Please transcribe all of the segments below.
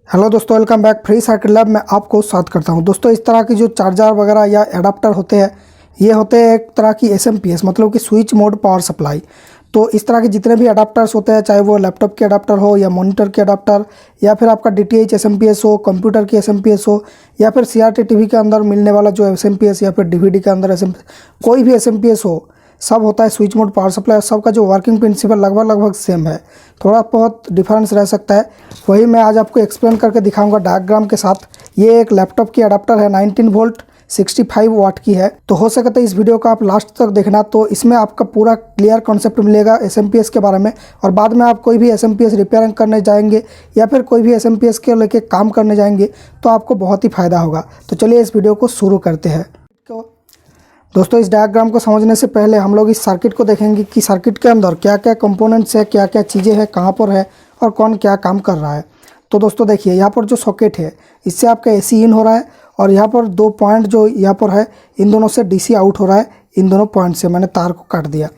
Hello दोस्तों, welcome back. Free circuit lab में आपको स्वागत करता हूं। दोस्तों, इस तरह की जो चार्जर वगैरह या एडाप्टर होते हैं, ये होते हैं एक तरह की एसएमपीएस, मतलब कि स्विच मोड पावर सप्लाई। तो इस तरह के जितने भी अडाप्टर्स होते हैं, चाहे वो लैपटॉप के अडाप्टर हो या मॉनिटर के अडाप्टर या फिर आपका डीटीएच एसएमपीएस हो, कंप्यूटर की एसएमपीएस हो या फिर सीआरटी टीवी के अंदर मिलने वाला जो एसएमपीएस या फिर डीवीडी के अंदर एसएमपीएस, कोई भी एसएमपीएस हो, सब होता है स्विच मोड पावर सप्लाई। सबका जो वर्किंग प्रिंसिपल लगभग सेम है, थोड़ा बहुत डिफरेंस रह सकता है। वही मैं आज आपको एक्सप्लेन करके दिखाऊंगा डायग्राम के साथ। ये एक लैपटॉप की अडाप्टर है, 19 वोल्ट 65 वाट की है। तो हो सके तो इस वीडियो को आप लास्ट तक देखना, तो इसमें आपका पूरा क्लियर कॉन्सेप्ट मिलेगा एसएमपीएस के बारे में। और बाद में आप कोई भी एसएमपीएस रिपेयरिंग करने जाएंगे या फिर कोई भी एसएमपीएस के लेके काम करने जाएंगे तो आपको बहुत ही फ़ायदा होगा। तो चलिए इस वीडियो को शुरू करते हैं। दोस्तों, इस डायग्राम को समझने से पहले हम लोग इस सर्किट को देखेंगे कि सर्किट के अंदर क्या क्या कंपोनेंट्स है, क्या क्या चीज़ें हैं, कहाँ पर है और कौन क्या काम कर रहा है। तो दोस्तों देखिए, यहाँ पर जो सॉकेट है, इससे आपका एसी इन हो रहा है और यहाँ पर दो पॉइंट जो यहाँ पर है, इन दोनों से डीसी आउट हो रहा है। इन दोनों पॉइंट से मैंने तार को काट दिया।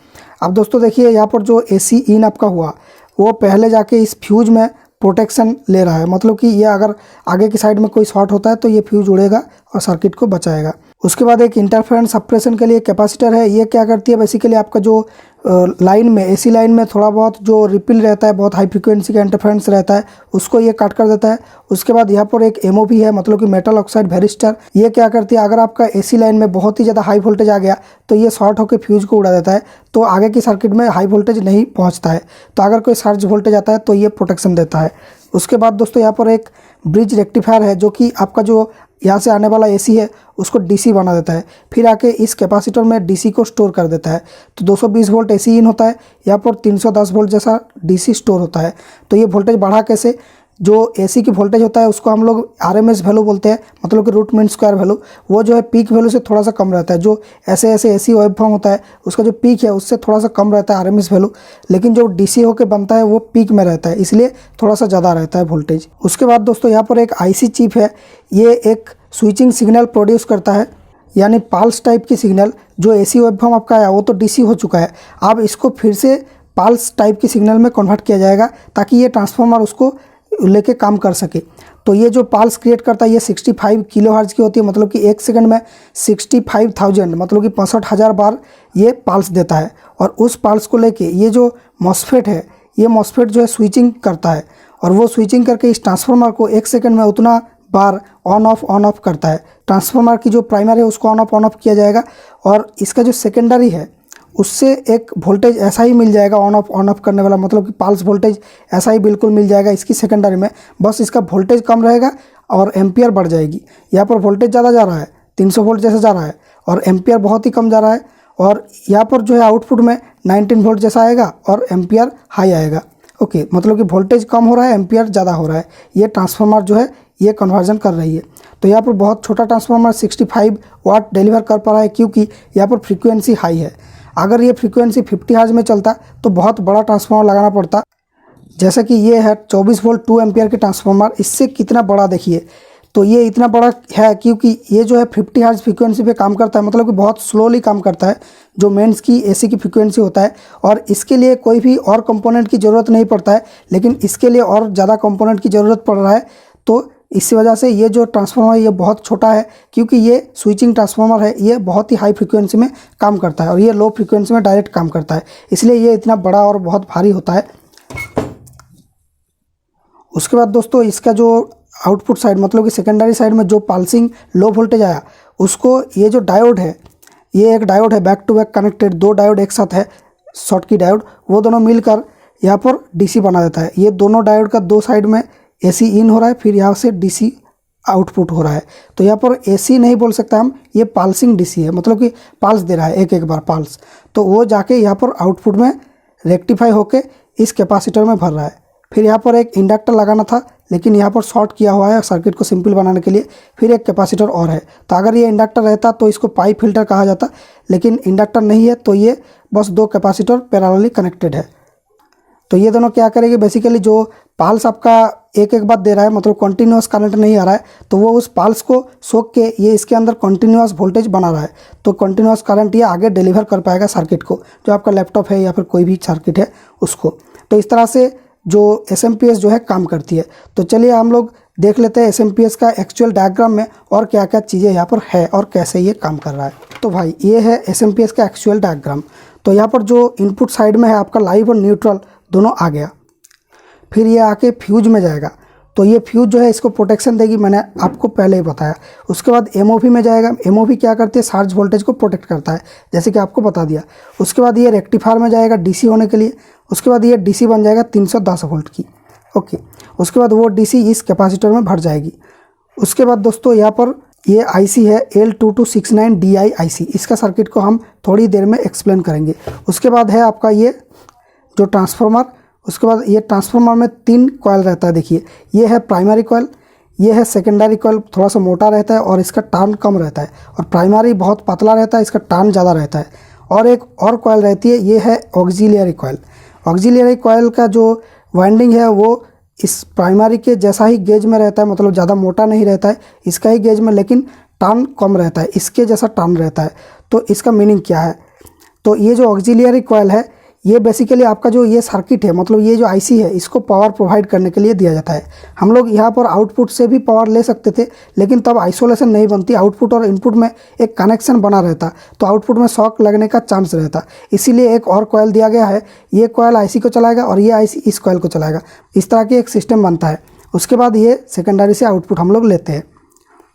अब दोस्तों देखिए, यहाँ पर जो एसी इन आपका हुआ, वो पहले जाके इस फ्यूज में प्रोटेक्शन ले रहा है। मतलब कि ये अगर आगे की साइड में कोई शॉर्ट होता है तो ये फ्यूज उड़ेगा और सर्किट को बचाएगा। उसके बाद एक इंटरफेरेंस सप्रेशन के लिए कैपेसिटर है। ये क्या करती है, बेसिकली आपका जो लाइन में, एसी लाइन में थोड़ा बहुत जो रिपिल रहता है, बहुत हाई फ्रीक्वेंसी का इंटरफेरेंस रहता है, उसको ये काट कर देता है। उसके बाद यहाँ पर एक एमओवी है, मतलब कि मेटल ऑक्साइड वेरिस्टर। ये क्या करती है, अगर आपका एसी लाइन में बहुत ही ज़्यादा हाई वोल्टेज आ गया तो ये शॉर्ट होकर फ्यूज को उड़ा देता है, तो आगे की सर्किट में हाई वोल्टेज नहीं पहुँचता है। तो अगर कोई सर्ज वोल्टेज आता है तो ये प्रोटेक्शन देता है। उसके बाद दोस्तों यहाँ पर एक ब्रिज रेक्टिफायर है, जो कि आपका जो यहाँ से आने वाला एसी है उसको डीसी बना देता है, फिर आके इस कैपेसिटर में डीसी को स्टोर कर देता है। तो 220 वोल्ट एसी इन होता है, यहाँ पर 310 वोल्ट जैसा डीसी स्टोर होता है। तो ये वोल्टेज बढ़ा कैसे, जो एसी की वोल्टेज होता है उसको हम लोग आरएमएस वैल्यू बोलते हैं, मतलब कि रूट मीन स्क्वायर वैल्यू। वो जो है पीक वैल्यू से थोड़ा सा कम रहता है। जो ऐसे एसी वेवफॉर्म होता है उसका जो पीक है उससे थोड़ा सा कम रहता है आरएमएस वैल्यू, लेकिन जो डीसी होकर बनता है वो पीक में रहता है, इसलिए थोड़ा सा ज़्यादा रहता है वोल्टेज। उसके बाद दोस्तों यहाँ पर एक आईसी चिप है। ये एक स्विचिंग सिग्नल प्रोड्यूस करता है, यानी पाल्स टाइप की सिग्नल। जो एसी वेवफॉर्म आपका है वो तो डीसी हो चुका है, अब इसको फिर से पाल्स टाइप की सिग्नल में कन्वर्ट किया जाएगा ताकि ये ट्रांसफार्मर उसको लेके काम कर सके। तो ये जो पाल्स क्रिएट करता है ये 65 किलोहर्ट्ज़ की होती है, मतलब कि एक सेकंड में 65,000 मतलब कि 65,000 बार ये पाल्स देता है। और उस पाल्स को लेके ये जो मॉसफेट है, ये मॉसफेट जो है स्विचिंग करता है, और वो स्विचिंग करके इस ट्रांसफार्मर को एक सेकंड में उतना बार ऑन ऑफ करता है। ट्रांसफार्मर की जो प्राइमरी है उसको ऑन ऑफ किया जाएगा, और इसका जो सेकेंडरी है उससे एक वोल्टेज ऐसा ही मिल जाएगा ऑन ऑफ करने वाला, मतलब कि पाल्स वोल्टेज ऐसा ही बिल्कुल मिल जाएगा इसकी सेकेंडरी में। बस इसका वोल्टेज कम रहेगा और एम्पियर बढ़ जाएगी। यहाँ पर वोल्टेज ज़्यादा जा रहा है, 300 वोल्ट जैसा जा रहा है, और एम्पियर बहुत ही कम जा रहा है। और यहाँ पर जो है आउटपुट में 19 वोल्ट जैसा आएगा और एम्पियर हाई आएगा। ओके, मतलब कि वोल्टेज कम हो रहा है, एम्पियर ज़्यादा हो रहा है। ये ट्रांसफार्मर जो है ये कन्वर्जन कर रही है। तो यहाँ पर बहुत छोटा ट्रांसफार्मर 65 वाट डिलीवर कर पा रहा है, क्योंकि यहाँ पर फ्रीक्वेंसी हाई है। अगर ये फ्रीक्वेंसी 50 हर्ट्ज में चलता तो बहुत बड़ा ट्रांसफार्मर लगाना पड़ता, जैसा कि ये है 24 वोल्ट 2 एम्पियर के ट्रांसफार्मर। इससे कितना बड़ा देखिए, तो ये इतना बड़ा है क्योंकि ये जो है 50 हर्ट्ज फ्रीक्वेंसी पे काम करता है, मतलब कि बहुत स्लोली काम करता है, जो मेंस की एसी की फ्रीक्वेंसी होता है। और इसके लिए कोई भी और कंपोनेंट की ज़रूरत नहीं पड़ता है, लेकिन इसके लिए और ज़्यादा कंपोनेंट की ज़रूरत पड़ रहा है। तो इसी वजह से ये जो ट्रांसफार्मर है ये बहुत छोटा है, क्योंकि ये स्विचिंग ट्रांसफार्मर है। ये बहुत ही हाई फ्रीक्वेंसी में काम करता है और ये लो फ्रीक्वेंसी में डायरेक्ट काम करता है, इसलिए ये इतना बड़ा और बहुत भारी होता है। उसके बाद दोस्तों इसका जो आउटपुट साइड, मतलब कि सेकेंडरी साइड में जो पाल्सिंग लो वोल्टेज आया, उसको ये जो डायोड है, ये एक डायोड है बैक टू बैक कनेक्टेड, दो डायोड एक साथ है, शॉर्टकी डायोड, वो दोनों मिलकर यहाँ पर डीसी बना देता है। ये दोनों डायोड का दो साइड में एसी इन हो रहा है, फिर यहाँ से डीसी आउटपुट हो रहा है। तो यहाँ पर एसी नहीं बोल सकता हम, ये पाल्सिंग डीसी है, मतलब कि पाल्स दे रहा है एक बार पाल्स। तो वो जाके यहाँ पर आउटपुट में रेक्टिफाई होके इस कैपेसिटर में भर रहा है। फिर यहाँ पर एक इंडक्टर लगाना था, लेकिन यहाँ पर शॉर्ट किया हुआ है सर्किट को सिंपल बनाने के लिए। फिर एक कैपेसिटर और है, तो अगर ये इंडक्टर रहता तो इसको पाइप फिल्टर कहा जाता, लेकिन इंडक्टर नहीं है तो ये बस दो कैपेसिटर पैरेलली कनेक्टेड है। तो ये दोनों क्या करेंगे, बेसिकली जो पाल्स आपका एक बार दे रहा है, मतलब कंटिन्यूस करंट नहीं आ रहा है, तो वो उस पाल्स को सोख के ये इसके अंदर कंटिन्यूस वोल्टेज बना रहा है। तो कंटिन्यूस करंट ये आगे डिलीवर कर पाएगा सर्किट को, जो आपका लैपटॉप है या फिर कोई भी सर्किट है उसको। तो इस तरह से जो एसएमपीएस जो है काम करती है। तो चलिए हम लोग देख लेते हैं SMPS का एक्चुअल डायग्राम में और क्या क्या चीज़ें यहाँ पर है और कैसे ये काम कर रहा है। तो भाई ये है SMPS का एक्चुअल डायग्राम। तो यहाँ पर जो इनपुट साइड में है आपका लाइव और न्यूट्रल दोनों आ गया। फिर ये आके फ्यूज में जाएगा, तो ये फ्यूज जो है इसको प्रोटेक्शन देगी, मैंने आपको पहले ही बताया। उसके बाद MOV में जाएगा। MOV क्या करती है, चार्ज वोल्टेज को प्रोटेक्ट करता है, जैसे कि आपको बता दिया। उसके बाद ये रेक्टिफायर में जाएगा DC होने के लिए। उसके बाद ये DC बन जाएगा 310 वोल्ट की, ओके। उसके बाद वो DC इस कैपेसिटर में भर जाएगी। उसके बाद दोस्तों यहाँ पर ये IC है L2269DI IC, इसका सर्किट को हम थोड़ी देर में एक्सप्लेन करेंगे। उसके बाद है आपका ये जो ट्रांसफार्मर। उसके बाद ये ट्रांसफार्मर में 3 कॉइल रहता है, देखिए ये है प्राइमरी कॉइल, ये है सेकेंडरी कॉइल, थोड़ा सा मोटा रहता है और इसका टर्न कम रहता है, और प्राइमरी बहुत पतला रहता है, इसका टर्न ज़्यादा रहता है। और एक और कॉइल रहती है, ये है ऑक्सिलियरी कॉइल। ऑक्सिलियरी कॉइल का जो वाइंडिंग है वो इस प्राइमरी के जैसा ही गेज में रहता है, मतलब ज़्यादा मोटा नहीं रहता है इसका ही गेज में, लेकिन टर्न कम रहता है, इसके जैसा टर्न रहता है। तो इसका मीनिंग क्या है, तो ये जो ऑक्सिलियरी कॉइल है ये बेसिकली आपका जो ये सर्किट है, मतलब ये जो IC है, इसको पावर प्रोवाइड करने के लिए दिया जाता है। हम लोग यहाँ पर आउटपुट से भी पावर ले सकते थे, लेकिन तब आइसोलेशन नहीं बनती, आउटपुट और इनपुट में एक कनेक्शन बना रहता, तो आउटपुट में शॉक लगने का चांस रहता। इसीलिए एक और कॉइल दिया गया है, ये कॉइल IC को चलाएगा और ये IC इस कॉइल को चलाएगा, इस तरह की एक सिस्टम बनता है। उसके बाद ये सेकेंडरी से आउटपुट हम लोग लेते हैं।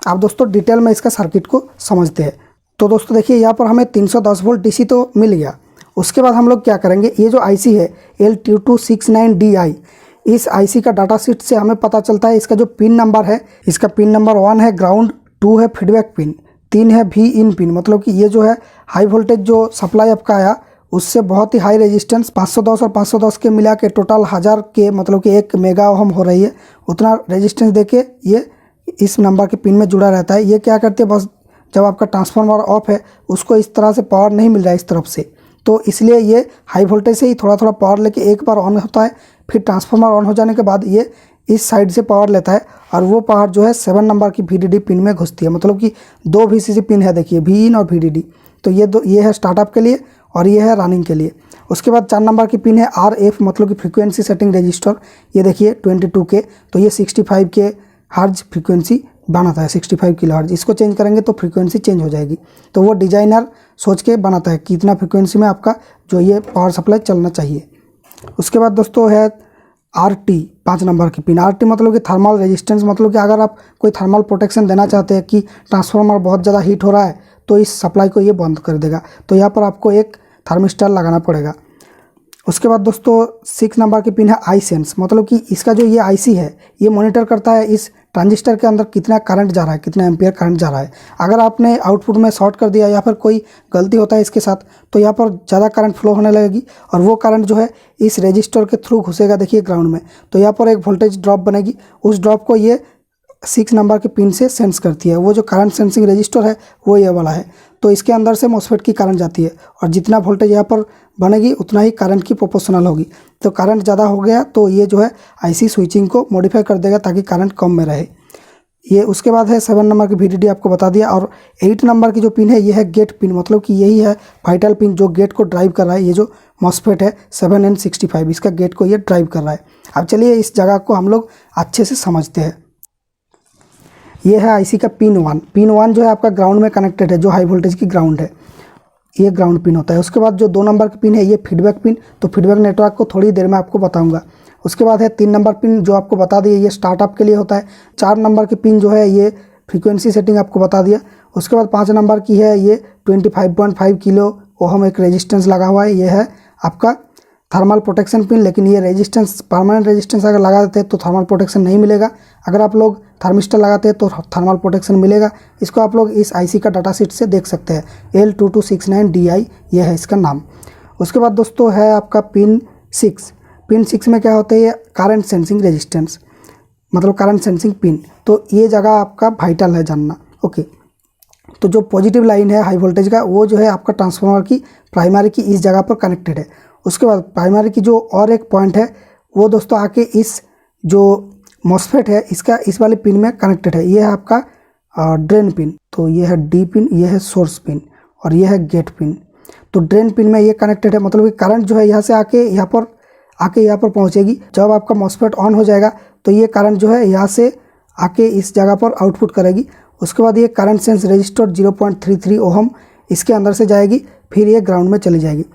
आप दोस्तों डिटेल में इसका सर्किट को समझते हैं। तो दोस्तों देखिए यहाँ पर हमें 310 वोल्ट DC तो मिल गया। उसके बाद हम लोग क्या करेंगे, ये जो IC है L2269DI, इस IC का डाटा शीट से हमें पता चलता है इसका जो पिन नंबर है, इसका पिन नंबर 1 है ग्राउंड, 2 है फीडबैक पिन, 3 है VIN पिन। मतलब कि ये जो है हाई वोल्टेज जो सप्लाई आपका आया उससे बहुत ही हाई रेजिस्टेंस 510 और 510 के मिला के टोटल 1000 के, मतलब कि 1 मेगा ओम हो रही है, उतना रेजिस्टेंस देके ये इस नंबर के पिन में जुड़ा रहता है। ये क्या करते हैं, बस जब आपका ट्रांसफार्मर ऑफ है उसको इस तरह से पावर नहीं मिल रहा है इस तरफ से, तो इसलिए ये हाई वोल्टेज से ही थोड़ा थोड़ा पावर लेके एक बार ऑन होता है, फिर ट्रांसफार्मर ऑन हो जाने के बाद ये इस साइड से पावर लेता है, और वो पावर जो है 7 नंबर की VDD पिन में घुसती है। मतलब कि 2 VCC पिन है, देखिए VIN और VDD। तो ये है स्टार्टअप के लिए और ये है रनिंग के लिए। उसके बाद 4 नंबर की पिन है RF, मतलब कि फ्रीक्वेंसी सेटिंग रजिस्टर। ये देखिए 22 के, तो ये 65 के हर्ज फ्रीक्वेंसी बनाता है, 65 किलोहर्ट्ज। इसको चेंज करेंगे तो फ्रीक्वेंसी चेंज हो जाएगी। तो वो डिजाइनर सोच के बनाता है कितना फ्रीक्वेंसी में आपका जो ये पावर सप्लाई चलना चाहिए। उसके बाद दोस्तों है RT, 5 नंबर की पिन। RT मतलब कि थर्मल रेजिस्टेंस, मतलब कि अगर आप कोई थर्मल प्रोटेक्शन देना चाहते हैं कि ट्रांसफार्मर बहुत ज़्यादा हीट हो रहा है तो इस सप्लाई को ये बंद कर देगा, तो यहाँ पर आपको एक थर्मिस्टर लगाना पड़ेगा। उसके बाद दोस्तों 6 नंबर की पिन है iSense, मतलब कि इसका जो ये IC है ये मॉनिटर करता है इस ट्रांजिस्टर के अंदर कितना करंट जा रहा है, कितना एम्पियर करंट जा रहा है। अगर आपने आउटपुट में शॉर्ट कर दिया या फिर कोई गलती होता है इसके साथ, तो यहाँ पर ज़्यादा करंट फ्लो होने लगेगी और वो करंट जो है इस रजिस्टर के थ्रू घुसेगा, देखिए ग्राउंड में, तो यहाँ पर एक वोल्टेज ड्रॉप बनेगी। उस ड्रॉप को ये 6 नंबर के पिन से सेंस करती है। वो जो करंट सेंसिंग रजिस्टर है वो ये वाला है, तो इसके अंदर से MOSFET की करंट जाती है, और जितना वोल्टेज यहाँ पर बनेगी उतना ही करंट की प्रोपोर्शनल होगी। तो करंट ज़्यादा हो गया तो ये जो है IC स्विचिंग को मॉडिफाई कर देगा ताकि करंट कम में रहे ये। उसके बाद है 7 नंबर की VDD आपको बता दिया, और 8 नंबर की जो पिन है ये है गेट पिन, मतलब कि यही है वाइटल पिन जो गेट को ड्राइव कर रहा है। ये जो MOSFET है 7N65, इसका गेट को ये ड्राइव कर रहा है। अब चलिए इस जगह को हम लोग अच्छे से समझते हैं। ये है IC का पिन 1। पिन 1 जो है आपका ग्राउंड में कनेक्टेड है, जो हाई वोल्टेज की ग्राउंड है, ये ग्राउंड पिन होता है। उसके बाद जो 2 नंबर की पिन है ये फीडबैक पिन, तो फीडबैक नेटवर्क को थोड़ी देर में आपको बताऊंगा। उसके बाद है 3 नंबर पिन जो आपको बता दिए, ये स्टार्टअप के लिए होता है। 4 नंबर की पिन जो है ये फ्रीक्वेंसी सेटिंग आपको बता दिया। उसके बाद 5 नंबर की है ये 25.5 किलो ओहम एक रेजिस्टेंस लगा हुआ है, ये है आपका थर्मल प्रोटेक्शन पिन। लेकिन ये रेजिस्टेंस परमानेंट रेजिस्टेंस अगर लगा देते हैं तो थर्मल प्रोटेक्शन नहीं मिलेगा, अगर आप लोग थर्मिस्टर लगाते हैं तो थर्मल प्रोटेक्शन मिलेगा। इसको आप लोग इस IC का डाटा शीट से देख सकते हैं, L2269DI ये है इसका नाम। उसके बाद दोस्तों है आपका पिन 6। पिन 6 में क्या होता है, ये करंट सेंसिंग रेजिस्टेंस, मतलब करंट सेंसिंग पिन। तो ये जगह आपका वाइटल है जानना, ओके। तो जो पॉजिटिव लाइन है हाई वोल्टेज का वो जो है आपका ट्रांसफार्मर की प्राइमरी की इस जगह पर कनेक्टेड है। उसके बाद प्राइमरी की जो और एक पॉइंट है वो दोस्तों आके इस जो MOSFET है इसका इस वाले पिन में कनेक्टेड है। ये है आपका ड्रेन पिन, तो ये है D पिन, ये है सोर्स पिन और ये है गेट पिन। तो ड्रेन पिन में ये कनेक्टेड है, मतलब कि करंट जो है यहाँ से आके यहाँ पर पहुँचेगी। जब आपका MOSFET ऑन हो जाएगा तो ये करंट जो है यहाँ से आके इस जगह पर आउटपुट करेगी। उसके बाद ये करंट सेंस रजिस्टर 0.33 ओहम इसके अंदर से जाएगी, फिर ये ग्राउंड में चली जाएगी।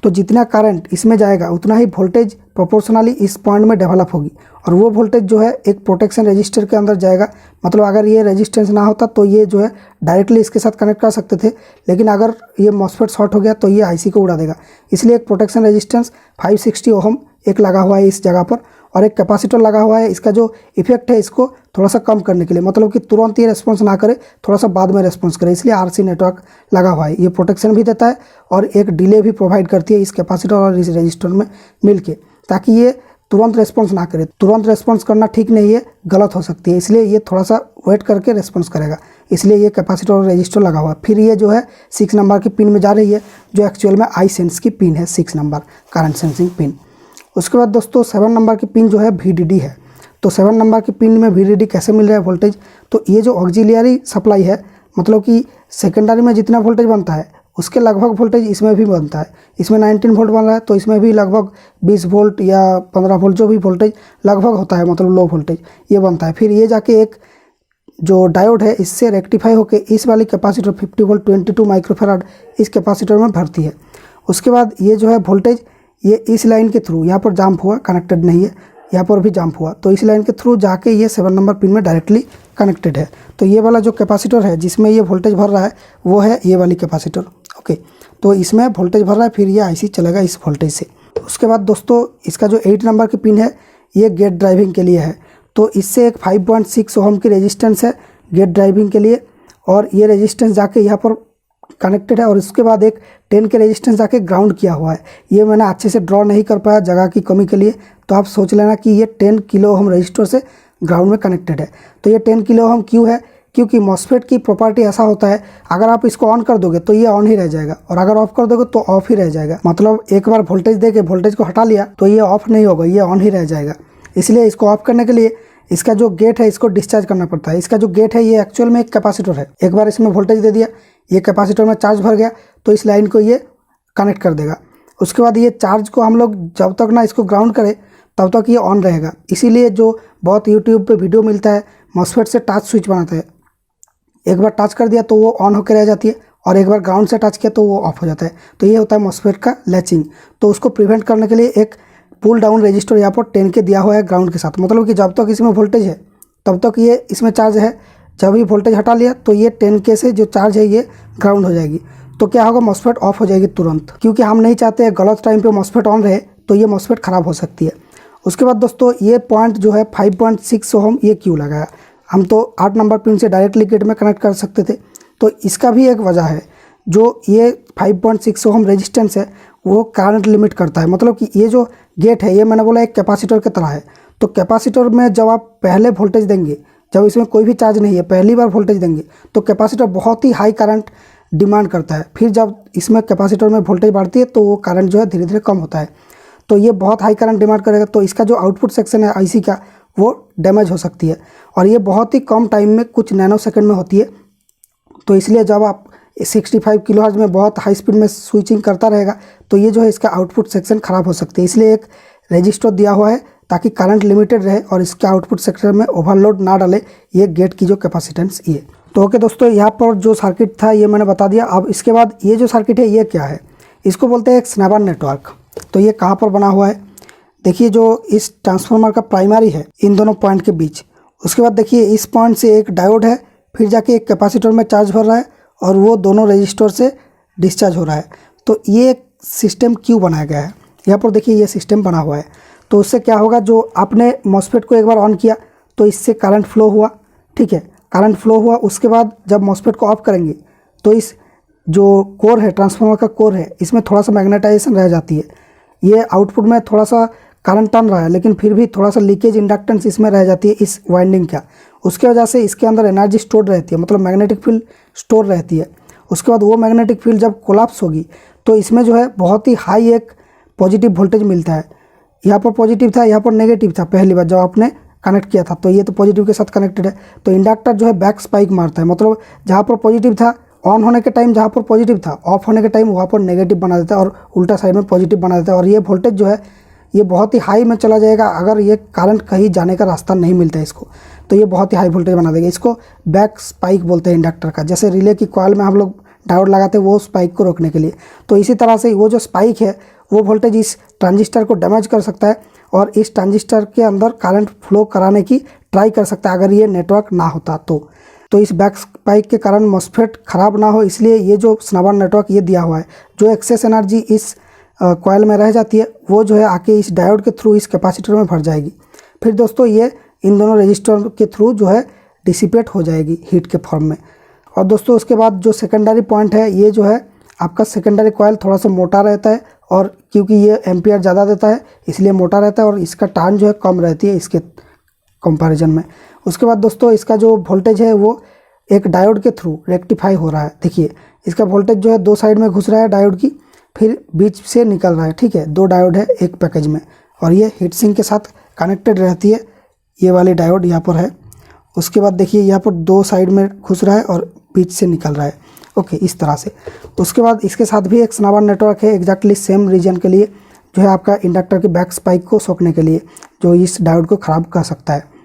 तो जितना करंट इसमें जाएगा उतना ही वोल्टेज प्रोपोर्शनली इस पॉइंट में डेवलप होगी, और वो वोल्टेज जो है एक प्रोटेक्शन रजिस्टर के अंदर जाएगा। मतलब अगर ये रेजिस्टेंस ना होता तो ये जो है डायरेक्टली इसके साथ कनेक्ट कर सकते थे, लेकिन अगर ये मॉसफेट शॉर्ट हो गया तो ये आईसी को उड़ा देगा। इसलिए एक प्रोटेक्शन रेजिस्टेंस 560 ओहम एक लगा हुआ है इस जगह पर, और एक कैपेसिटर लगा हुआ है। इसका जो इफेक्ट है इसको थोड़ा सा कम करने के लिए, मतलब कि तुरंत ये रेस्पॉन्स ना करे, थोड़ा सा बाद में रेस्पॉन्स करे, इसलिए आरसी नेटवर्क लगा हुआ है। ये प्रोटेक्शन भी देता है और एक डिले भी प्रोवाइड करती है इस कैपेसिटर और इस रजिस्टर में मिलके, ताकि ये तुरंत रेस्पॉन्स ना करे। तुरंत रेस्पॉन्स करना ठीक नहीं है, गलत हो सकती है, इसलिए ये थोड़ा सा वेट करके रेस्पॉन्स करेगा, इसलिए ये कैपेसिटर और रजिस्टर लगा हुआ है। फिर ये जो है 6 नंबर की पिन में जा रही है, जो एक्चुअल में आई सेंस की पिन है, 6 नंबर करंट सेंसिंग पिन। उसके बाद दोस्तों 7 नंबर की पिन जो है VDD है। तो 7 नंबर की पिन में VDD कैसे मिल रहा है वोल्टेज? तो ये जो ऑक्सिलियरी सप्लाई है, मतलब कि सेकेंडरी में जितना वोल्टेज बनता है उसके लगभग वोल्टेज इसमें भी बनता है। इसमें 19 वोल्ट बन रहा है, तो इसमें भी लगभग 20 वोल्ट या 15 वोल्ट जो भी वोल्टेज लगभग होता है, मतलब लो वोल्टेज ये बनता है। फिर ये जाके एक जो डायोड है इससे रेक्टिफाई होकर इस वाली कैपेसिटर 50 वोल्ट 22 माइक्रोफैराड इस कैपेसिटर में भरती है। उसके बाद ये जो है वोल्टेज ये इस लाइन के थ्रू यहाँ पर जंप हुआ, कनेक्टेड नहीं है, यहाँ पर भी जंप हुआ, तो इस लाइन के थ्रू जाके ये 7 नंबर पिन में डायरेक्टली कनेक्टेड है। तो ये वाला जो कैपेसिटर है जिसमें ये वोल्टेज भर रहा है वो है ये वाली कैपेसिटर। ओके, तो इसमें वोल्टेज भर रहा है, फिर ये आईसी चलेगा इस वोल्टेज से। उसके बाद दोस्तों इसका जो 8 नंबर की पिन है ये गेट ड्राइविंग के लिए है। तो इससे एक 5.6 ओहम की रेजिस्टेंस है गेट ड्राइविंग के लिए, और ये रेजिस्टेंस जाके यहाँ पर कनेक्टेड है, और उसके बाद एक 10 के रेजिस्टेंस जाके ग्राउंड किया हुआ है। ये मैंने अच्छे से ड्रॉ नहीं कर पाया जगह की कमी के लिए, तो आप सोच लेना कि ये 10 किलो ओहम रजिस्टर से ग्राउंड में कनेक्टेड है। तो ये 10 किलो ओहम क्यों है? क्योंकि मॉसफेट की प्रॉपर्टी ऐसा होता है, अगर आप इसको ऑन कर दोगे तो ये ऑन ही रह जाएगा, और अगर ऑफ कर दोगे तो ऑफ ही रह जाएगा। मतलब एक बार वोल्टेज देके वोल्टेज को हटा लिया तो ये ऑफ नहीं होगा, ये ऑन ही रह जाएगा। इसलिए इसको ऑफ करने के लिए इसका जो गेट है इसको डिस्चार्ज करना पड़ता है। इसका जो गेट है ये एक्चुअल में एक कैपेसिटर है। एक बार इसमें वोल्टेज दे दिया, ये कैपेसिटर में चार्ज भर गया, तो इस लाइन को ये कनेक्ट कर देगा। उसके बाद ये चार्ज को हम लोग जब तक ना इसको ग्राउंड करें तब तक ये ऑन रहेगा। इसीलिए जो बहुत यूट्यूब पे वीडियो मिलता है मॉसफेट से टच स्विच बनाते हैं, एक बार टच कर दिया तो वो ऑन होकर रह जाती है, और एक बार ग्राउंड से टच किया तो वो ऑफ हो जाता है। तो ये होता है मॉसफेट का लैचिंग। तो उसको प्रिवेंट करने के लिए एक पुल डाउन रजिस्टर यहाँ पर 10 के दिया हुआ है ग्राउंड के साथ, मतलब कि जब तक इसमें वोल्टेज है तब तक ये इसमें चार्ज है। जब ही वोल्टेज हटा लिया तो ये 10 के से जो चार्ज है ये ग्राउंड हो जाएगी। तो क्या होगा, मॉसफेट ऑफ हो जाएगी तुरंत, क्योंकि हम नहीं चाहते गलत टाइम पे मॉसफेट ऑन रहे तो ये मॉसफेट ख़राब हो सकती है। उसके बाद दोस्तों ये पॉइंट जो है 5.6 ओहम ये क्यों लगाया? हम तो 8 नंबर पिन से डायरेक्टली गेट में कनेक्ट कर सकते थे। तो इसका भी एक वजह है, जो ये 5.6 ओहम रेजिस्टेंस है वो करंट लिमिट करता है। मतलब कि ये जो गेट है ये मैंने बोला एक कैपेसिटर की तरह है। तो कैपेसिटर में जब आप पहले वोल्टेज देंगे, जब इसमें कोई भी चार्ज नहीं है, पहली बार वोल्टेज देंगे तो कैपेसिटर बहुत ही हाई करंट डिमांड करता है। फिर जब इसमें कैपेसिटर में वोल्टेज बढ़ती है तो वो करंट जो है धीरे धीरे कम होता है। तो ये बहुत हाई करंट डिमांड करेगा, तो इसका जो आउटपुट सेक्शन है आईसी का वो डैमेज हो सकती है, और ये बहुत ही कम टाइम में कुछ नैनो सेकंड में होती है। तो इसलिए जब आप 65 किलोहर्ट्ज में बहुत हाई स्पीड में स्विचिंग करता रहेगा तो ये जो है इसका आउटपुट सेक्शन ख़राब हो सकती है। इसलिए एक रजिस्टर दिया हुआ है ताकि करंट लिमिटेड रहे और इसके आउटपुट सेक्शन में ओवरलोड ना डाले ये गेट की जो कैपेसिटेंस ये। तो ओके दोस्तों, यहाँ पर जो सर्किट था ये मैंने बता दिया। अब इसके बाद ये जो सर्किट है ये क्या है, इसको बोलते हैं एक स्नैपर नेटवर्क। तो ये कहाँ पर बना हुआ है, देखिए जो इस ट्रांसफार्मर का प्राइमरी है इन दोनों पॉइंट के बीच, उसके बाद देखिए इस पॉइंट से एक डायोड है, फिर जाके एक कैपेसिटर में चार्ज भर रहा है और वो दोनों रजिस्टर से डिस्चार्ज हो रहा है। तो ये सिस्टम क्यों बनाया गया है, यहाँ पर देखिए ये सिस्टम बना हुआ है। तो उससे क्या होगा, जो आपने मॉसफेट को एक बार ऑन किया तो इससे करंट फ्लो हुआ, ठीक है, करंट फ्लो हुआ। उसके बाद जब मॉसफेट को ऑफ करेंगे तो इस जो कोर है, ट्रांसफार्मर का कोर है, इसमें थोड़ा सा मैग्नेटाइजेशन रह जाती है। ये आउटपुट में थोड़ा सा करंट टर्न रहा है लेकिन फिर भी थोड़ा सा लीकेज इंडक्टेंस इसमें रह जाती है इस वाइंडिंग का। उसके वजह से इसके अंदर एनर्जी स्टोर रहती है, मतलब मैग्नेटिक फील्ड स्टोर रहती है। उसके बाद वो मैग्नेटिक फील्ड जब कोलैप्स होगी तो इसमें जो है बहुत ही हाई एक पॉजिटिव वोल्टेज मिलता है। यहाँ पर पॉजिटिव था, यहाँ पर नेगेटिव था पहली बार जब आपने कनेक्ट किया था, तो ये तो पॉजिटिव के साथ कनेक्टेड है। तो इंडक्टर जो है बैक स्पाइक मारता है, मतलब जहाँ पर पॉजिटिव था ऑन होने के टाइम, जहाँ पर पॉजिटिव था ऑफ होने के टाइम वहाँ पर नेगेटिव बना देता है और उल्टा साइड में पॉजिटिव बना देता है। और ये वोल्टेज जो है ये बहुत ही हाई में चला जाएगा अगर ये करंट कहीं जाने का रास्ता नहीं मिलता है इसको। तो ये बहुत ही हाई वोल्टेज बना देगा। इसको बैक स्पाइक बोलते हैं इंडक्टर का, जैसे रिले की कॉइल में हम लोग डायोड लगाते हैं वो स्पाइक को रोकने के लिए। तो इसी तरह से वो जो स्पाइक है वो वोल्टेज इस ट्रांजिस्टर को डैमेज कर सकता है और इस ट्रांजिस्टर के अंदर करंट फ्लो कराने की ट्राई कर सकता है अगर ये नेटवर्क ना होता तो इस बैक स्पाइक के कारण मॉस्फेट ख़राब ना हो, इसलिए ये जो स्नैप ऑन नेटवर्क ये दिया हुआ है। जो एक्सेस एनर्जी इस कॉइल में रह जाती है वो जो है आके इस डायोड के थ्रू इस कैपेसिटर में भर जाएगी। फिर दोस्तों ये इन दोनों रजिस्टर के थ्रू जो है डिसिपेट हो जाएगी हीट के फॉर्म में। और दोस्तों उसके बाद जो सेकेंडरी पॉइंट है, ये जो है आपका सेकेंडरी कॉइल थोड़ा सा मोटा रहता है और क्योंकि ये एम्पियर ज़्यादा देता है इसलिए मोटा रहता है और इसका टार्न जो है कम रहती है इसके कंपैरिजन में। उसके बाद दोस्तों इसका जो वोल्टेज है वो एक डायोड के थ्रू रेक्टिफाई हो रहा है। देखिए इसका वोल्टेज जो है दो साइड में घुस रहा है डायोड की, फिर बीच से निकल रहा है। ठीक है, दो डायोड है एक पैकेज में और ये हीट सिंक के साथ कनेक्टेड रहती है, ये वाली डायोड यहाँ पर है। उसके बाद देखिए यहाँ पर दो साइड में घुस रहा है और बीच से निकल रहा है। ओके, इस तरह से। उसके बाद इसके साथ भी एक स्नैप ऑन नेटवर्क है एग्जैक्टली सेम रीजन के लिए, जो है आपका इंडक्टर के बैक स्पाइक को सोखने के लिए, जो इस डायोड को ख़राब कर सकता है।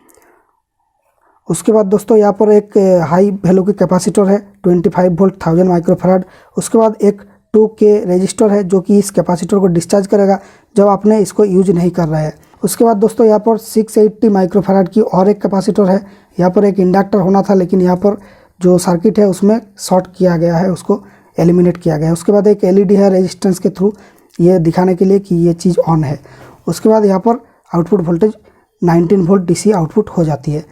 उसके बाद दोस्तों यहाँ पर एक हाई वैल्यू की कैपेसिटर है 25 वोल्ट 1000 माइक्रोफैराड। उसके बाद एक 2K रजिस्टर है जो कि इस कैपेसिटर को डिस्चार्ज करेगा जब आपने इसको यूज नहीं कर रहे हैं। उसके बाद दोस्तों यहाँ पर 680 माइक्रोफैराड की और एक कैपेसिटर है। यहाँ पर एक इंडक्टर होना था लेकिन यहाँ पर जो सर्किट है उसमें शॉर्ट किया गया है, उसको एलिमिनेट किया गया है। उसके बाद एक LED है रेजिस्टेंस के थ्रू, ये दिखाने के लिए कि ये चीज़ ऑन है। उसके बाद यहाँ पर output voltage 19 volt DC output हो जाती है।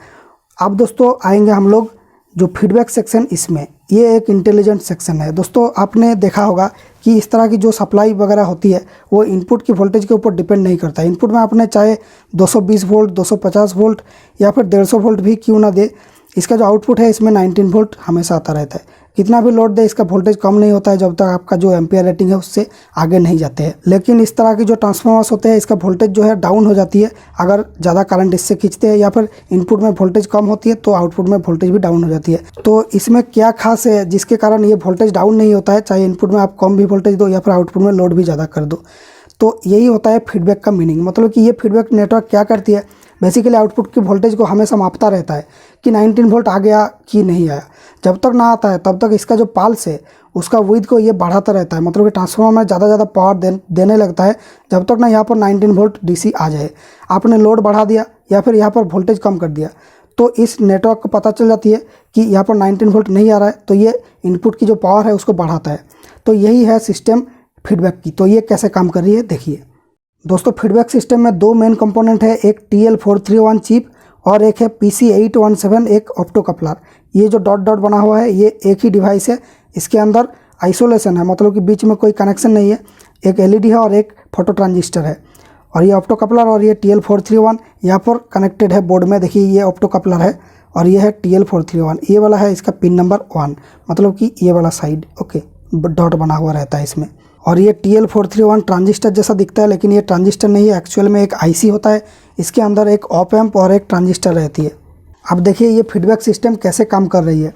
अब दोस्तों आएंगे हम लोग जो फीडबैक सेक्शन, इसमें ये एक इंटेलिजेंट सेक्शन है। दोस्तों आपने देखा होगा कि इस तरह की जो सप्लाई वगैरह होती है वो इनपुट की वोल्टेज के ऊपर डिपेंड नहीं करता है। इनपुट में आपने चाहे 220 वोल्ट 250 वोल्ट या फिर 150 वोल्ट भी क्यों ना दे, इसका जो आउटपुट है इसमें 19 वोल्ट हमेशा आता रहता है। कितना भी लोड दे इसका वोल्टेज कम नहीं होता है जब तक आपका जो एम्पियर रेटिंग है उससे आगे नहीं जाते हैं। लेकिन इस तरह की जो ट्रांसफार्मर्स होते हैं इसका वोल्टेज जो है डाउन हो जाती है अगर ज़्यादा करंट इससे खींचते हैं, या फिर इनपुट में वोल्टेज कम होती है तो आउटपुट में वोल्टेज भी डाउन हो जाती है। तो इसमें क्या खास है जिसके कारण ये वोल्टेज डाउन नहीं होता है, चाहे इनपुट में आप कम भी वोल्टेज दो या फिर आउटपुट में लोड भी ज़्यादा कर दो। तो यही होता है फीडबैक का मीनिंग। मतलब कि ये फीडबैक नेटवर्क क्या करती है, बेसिकली आउटपुट के वोल्टेज को हमेशा मापता रहता है कि 19 वोल्ट आ गया कि नहीं आया। जब तक ना आता है तब तक इसका जो पाल्स है उसका विड्थ को ये बढ़ाता रहता है। मतलब कि ट्रांसफार्मर में ज़्यादा पावर देने लगता है जब तक ना यहाँ पर 19 वोल्ट DC आ जाए। आपने लोड बढ़ा दिया या फिर यहाँ पर वोल्टेज कम कर दिया तो इस नेटवर्क को पता चल जाती है कि यहाँ पर 19 वोल्ट नहीं आ रहा है, तो ये इनपुट की जो पावर है उसको बढ़ाता है। तो यही है सिस्टम फीडबैक की। तो ये कैसे काम कर रही है देखिए दोस्तों। फीडबैक सिस्टम में दो मेन कंपोनेंट है, एक TL431 चिप और एक है PC817 एक ऑप्टो कपलर। ये जो डॉट डॉट बना हुआ है ये एक ही डिवाइस है, इसके अंदर आइसोलेशन है, मतलब कि बीच में कोई कनेक्शन नहीं है। एक LED है और एक फोटो ट्रांजिस्टर है और ये ऑप्टो कपलर और ये TL431 यहाँ पर कनेक्टेड है बोर्ड में। देखिए ये ऑप्टो कपलर है और ये है TL431, ये वाला है इसका पिन नंबर 1, मतलब कि ये वाला साइड। ओके, डॉट बना हुआ रहता है इसमें। और ये TL431 ट्रांजिस्टर जैसा दिखता है लेकिन ये ट्रांजिस्टर नहीं है, एक्चुअल में एक IC होता है। इसके अंदर एक ऑप एम्प और एक ट्रांजिस्टर रहती है। अब देखिए ये फीडबैक सिस्टम कैसे काम कर रही है।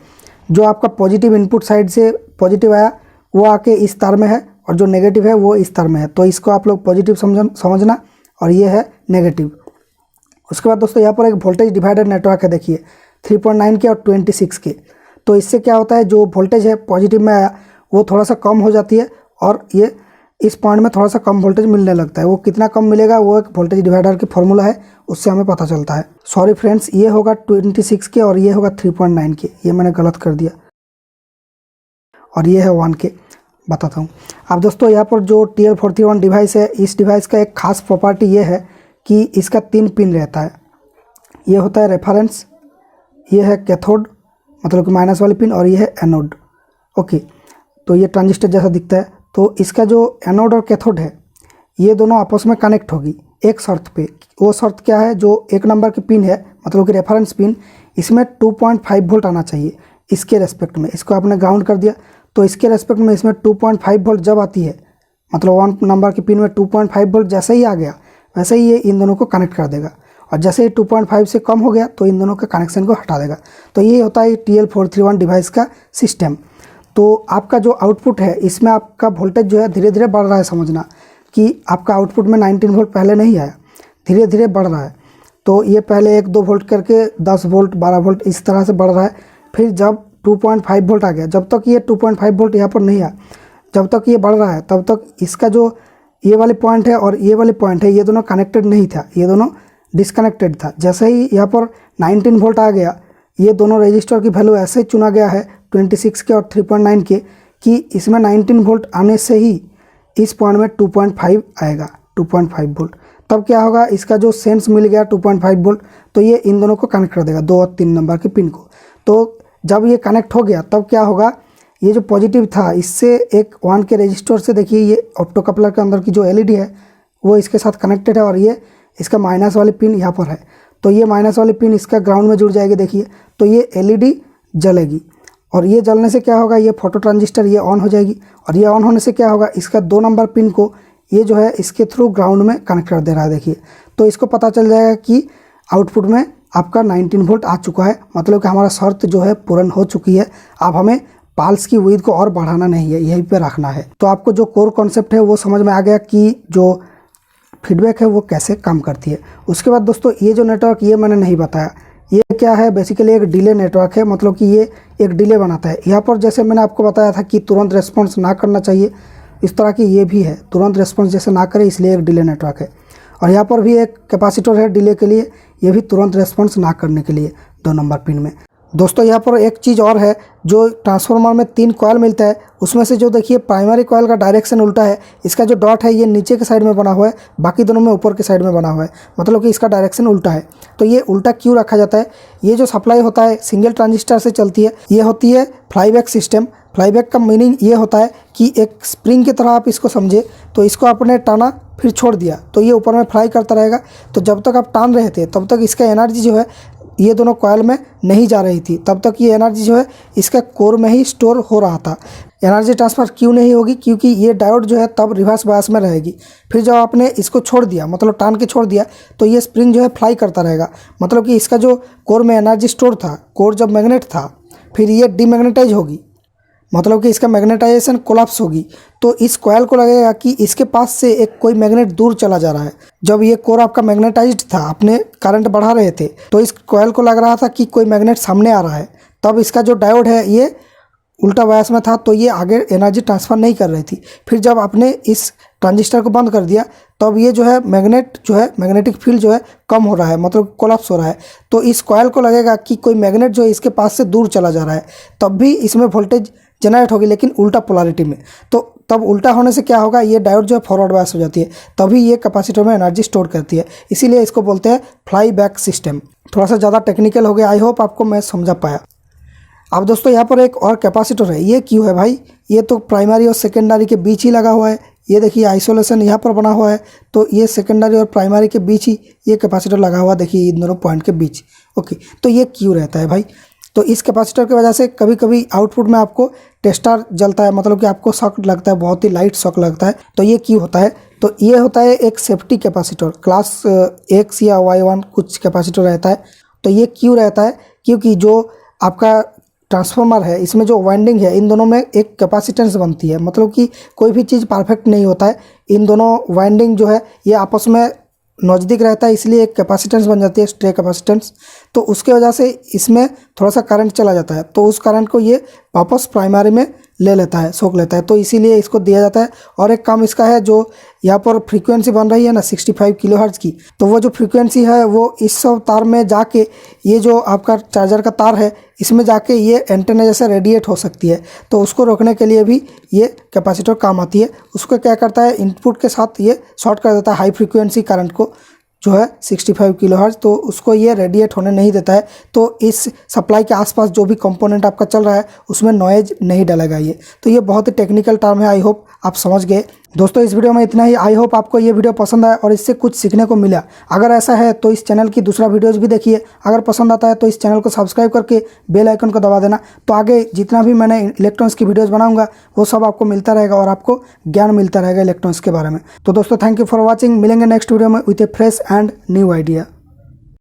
जो आपका पॉजिटिव इनपुट साइड से पॉजिटिव आया वो आके इस तार में है और जो नेगेटिव है वो इस तार में है, तो इसको आप लोग पॉजिटिव समझना और ये है नेगेटिव। उसके बाद दोस्तों यहाँ पर एक वोल्टेज डिवाइडर नेटवर्क है, देखिए 3.9 के और 26 के। तो इससे क्या होता है, जो वोल्टेज है पॉजिटिव में आया वो थोड़ा सा कम हो जाती है और ये इस पॉइंट में थोड़ा सा कम वोल्टेज मिलने लगता है। वो कितना कम मिलेगा वो एक वोल्टेज डिवाइडर की फॉर्मूला है, उससे हमें पता चलता है। सॉरी फ्रेंड्स, ये होगा 26 के और ये होगा 3.9 के, ये मैंने गलत कर दिया, और ये है 1 के, बताता हूँ। अब दोस्तों यहाँ पर जो TL431 डिवाइस है, इस डिवाइस का एक खास प्रॉपर्टी ये है कि इसका 3 पिन रहता है। ये होता है रेफरेंस, ये है कैथोड मतलब कि माइनस वाली पिन, और ये है एनोड। ओके, तो ये ट्रांजिस्टर जैसा दिखता है। तो इसका जो एनोड और कैथोड है ये दोनों आपस में कनेक्ट होगी एक शर्त पे। वो शर्त क्या है, जो 1 नंबर की पिन है मतलब कि रेफरेंस पिन, इसमें 2.5 वोल्ट आना चाहिए इसके रेस्पेक्ट में। इसको आपने ग्राउंड कर दिया तो इसके रेस्पेक्ट में इसमें 2.5 वोल्ट जब आती है, मतलब 1 नंबर की पिन में 2.5 वोल्ट जैसे ही आ गया वैसे ही ये इन दोनों को कनेक्ट कर देगा, और जैसे ही 2.5 से कम हो गया तो इन दोनों के कनेक्शन को हटा देगा। तो ये होता है TL431 डिवाइस का सिस्टम। तो आपका जो आउटपुट है इसमें आपका वोल्टेज जो है धीरे धीरे बढ़ रहा है। समझना कि आपका आउटपुट में 19 वोल्ट पहले नहीं आया, धीरे धीरे बढ़ रहा है। तो ये पहले 1-2 वोल्ट करके 10 वोल्ट 12 वोल्ट इस तरह से बढ़ रहा है। फिर जब 2.5 वोल्ट आ गया, जब तक ये 2.5 वोल्ट यहाँ पर नहीं आया, जब तक ये बढ़ रहा है तब तक इसका जो ये वाले पॉइंट है और ये वाले पॉइंट है, ये दोनों कनेक्टेड नहीं था, ये दोनों डिसकनेक्टेड था। जैसे ही यहाँ पर 19 वोल्ट आ गया, ये दोनों रजिस्टर की वैल्यू ऐसे चुना गया है 26 के और 3.9 के कि इसमें 19 वोल्ट आने से ही इस पॉइंट में 2.5 आएगा, 2.5 वोल्ट। तब क्या होगा, इसका जो सेंस मिल गया 2.5 वोल्ट, तो ये इन दोनों को कनेक्ट कर देगा 2 और 3 नंबर के पिन को। तो जब ये कनेक्ट हो गया तब क्या होगा, ये जो पॉजिटिव था इससे एक 1 के रजिस्टर से देखिए ये ऑप्टोकपलर के अंदर की जो एलईडी है वो इसके साथ कनेक्टेड है और ये इसका माइनस वाली पिन यहाँ पर है। तो ये माइनस वाली पिन इसका ग्राउंड में जुड़ जाएगी देखिए, तो ये एलईडी जलेगी और ये जलने से क्या होगा, ये फोटो ट्रांजिस्टर ये ऑन हो जाएगी और ये ऑन होने से क्या होगा, इसका 2 नंबर पिन को ये जो है इसके थ्रू ग्राउंड में कनेक्ट कर दे रहा है देखिए। तो इसको पता चल जाएगा कि आउटपुट में आपका 19 वोल्ट आ चुका है, मतलब कि हमारा शर्त जो है पूर्ण हो चुकी है। अब हमें पाल्स की विड्थ को और बढ़ाना नहीं है, यहीं पे रखना है। तो आपको जो कोर कॉन्सेप्ट है वो समझ में आ गया कि जो फीडबैक है वो कैसे काम करती है। उसके बाद दोस्तों ये जो नेटवर्क ये मैंने नहीं बताया, ये क्या है, बेसिकली एक डिले नेटवर्क है, मतलब कि ये एक डिले बनाता है। यहाँ पर जैसे मैंने आपको बताया था कि तुरंत रेस्पॉन्स ना करना चाहिए, इस तरह की ये भी है, तुरंत रेस्पॉन्स जैसे ना करे इसलिए एक डिले नेटवर्क है। और यहाँ पर भी एक कैपेसिटर है डिले के लिए, ये भी तुरंत रेस्पॉन्स ना करने के लिए 2 नंबर पिन में। दोस्तों यहाँ पर एक चीज़ और है, जो ट्रांसफार्मर में 3 कॉइल मिलता है, उसमें से जो देखिए प्राइमरी कॉइल का डायरेक्शन उल्टा है, इसका जो डॉट है ये नीचे के साइड में बना हुआ है, बाकी दोनों में ऊपर के साइड में बना हुआ है, मतलब कि इसका डायरेक्शन उल्टा है। तो ये उल्टा क्यों रखा जाता है, ये जो सप्लाई होता है सिंगल ट्रांजिस्टर से चलती है, ये होती है फ्लाईबैक सिस्टम। फ्लाईबैक का मीनिंग ये होता है कि एक स्प्रिंग की तरह आप इसको समझे, तो इसको आपने टाना फिर छोड़ दिया तो ये ऊपर में फ्लाई करता रहेगा। तो जब तक आप टान रहे थे तब तक इसका एनर्जी जो है ये दोनों कॉइल में नहीं जा रही थी, तब तक ये एनर्जी जो है इसका कोर में ही स्टोर हो रहा था। एनर्जी ट्रांसफ़र क्यों नहीं होगी, क्योंकि ये डायोड जो है तब रिवर्स बायस में रहेगी। फिर जब आपने इसको छोड़ दिया, मतलब टान के छोड़ दिया, तो ये स्प्रिंग जो है फ्लाई करता रहेगा, मतलब कि इसका जो कोर में एनर्जी स्टोर था, कोर जब मैग्नेट था, फिर ये डीमैग्नेटाइज होगी, मतलब कि इसका मैग्नेटाइजेशन कोलैप्स होगी। तो इस कॉइल को लगेगा कि इसके पास से एक कोई मैग्नेट दूर चला जा रहा है। जब ये कोर आपका मैग्नेटाइज्ड था, अपने करंट बढ़ा रहे थे, तो इस कॉइल को लग रहा था कि कोई मैग्नेट सामने आ रहा है। तब इसका जो डायोड है ये उल्टा बायस में था, तो ये आगे एनर्जी ट्रांसफ़र नहीं कर रही थी। फिर जब आपने इस ट्रांजिस्टर को बंद कर दिया, तब ये जो है मैग्नेटिक फील्ड जो है कम हो रहा है, मतलब कोलैप्स हो रहा है। तो इस कॉइल को लगेगा कि कोई मैग्नेट जो है इसके पास से दूर चला जा रहा है, तब भी इसमें वोल्टेज जनरेट होगी, लेकिन उल्टा पोलैरिटी में। तो तब उल्टा होने से क्या होगा, ये डायोड जो है फॉरवर्ड बायस हो जाती है, तभी ये कैपेसिटर में एनर्जी स्टोर करती है। इसीलिए इसको बोलते हैं फ्लाई बैक सिस्टम। थोड़ा सा ज़्यादा टेक्निकल हो गया, आई होप आपको मैं समझा पाया। अब दोस्तों यहाँ पर एक और कैपेसिटर है, ये क्यों है भाई, ये तो प्राइमरी और सेकेंडरी के बीच ही लगा हुआ है। ये देखिए आइसोलेशन यहाँ पर बना हुआ है, तो ये सेकेंडरी और प्राइमरी के बीच ही ये कैपेसिटर लगा हुआ, देखिए इन दोनों पॉइंट के बीच। ओके, तो ये क्यों रहता है भाई, तो इस कैपेसिटर की वजह से कभी कभी आउटपुट में आपको टेस्टर जलता है, मतलब कि आपको शॉक लगता है, बहुत ही लाइट शॉक लगता है। तो ये क्यों होता है, तो ये होता है एक सेफ्टी कैपेसिटर, क्लास X या Y1 कुछ कैपेसिटर रहता है। तो ये क्यों रहता है, क्योंकि जो आपका ट्रांसफार्मर है इसमें जो वाइंडिंग है, इन दोनों में एक कैपेसिटेंस बनती है, मतलब कि कोई भी चीज़ परफेक्ट नहीं होता है, इन दोनों वाइंडिंग जो है ये आपस में नज़दीक रहता है, इसलिए एक कैपेसिटेंस बन जाती है, स्ट्रे कैपेसिटेंस। तो उसके वजह से इसमें थोड़ा सा करंट चला जाता है, तो उस करंट को ये वापस प्राइमरी में ले लेता है, सोख लेता है, तो इसीलिए इसको दिया जाता है। और एक काम इसका है, जो यहाँ पर फ्रीक्वेंसी बन रही है ना 65 किलोहर्ट्ज़ की, तो वो जो फ्रीक्वेंसी है वो इस सब तार में जाके, ये जो आपका चार्जर का तार है इसमें जाके ये एंटेना जैसे रेडिएट हो सकती है, तो उसको रोकने के लिए भी ये कैपेसिटर काम आती है। उसको क्या करता है, इनपुट के साथ ये शॉर्ट कर देता है हाई फ्रीक्वेंसी करंट को, जो है 65 किलोहर्ट्ज़, तो उसको ये रेडिएट होने नहीं देता है। तो इस सप्लाई के आसपास जो भी कंपोनेंट आपका चल रहा है उसमें नॉइज नहीं डालेगा ये। तो ये बहुत ही टेक्निकल टर्म है, आई होप आप समझ गए। दोस्तों इस वीडियो में इतना ही। आई होप आपको ये वीडियो पसंद आया और इससे कुछ सीखने को मिला। अगर ऐसा है तो इस चैनल की दूसरा वीडियोज़ भी देखिए। अगर पसंद आता है तो इस चैनल को सब्सक्राइब करके बेल आइकन को दबा देना, तो आगे जितना भी मैंने इलेक्ट्रॉनिक्स की वीडियोज़ बनाऊंगा वो सब आपको मिलता रहेगा और आपको ज्ञान मिलता रहेगा इलेक्ट्रॉनिक्स के बारे में। तो दोस्तों थैंक यू फॉर वॉचिंग। मिलेंगे नेक्स्ट वीडियो में with A fresh and new idea.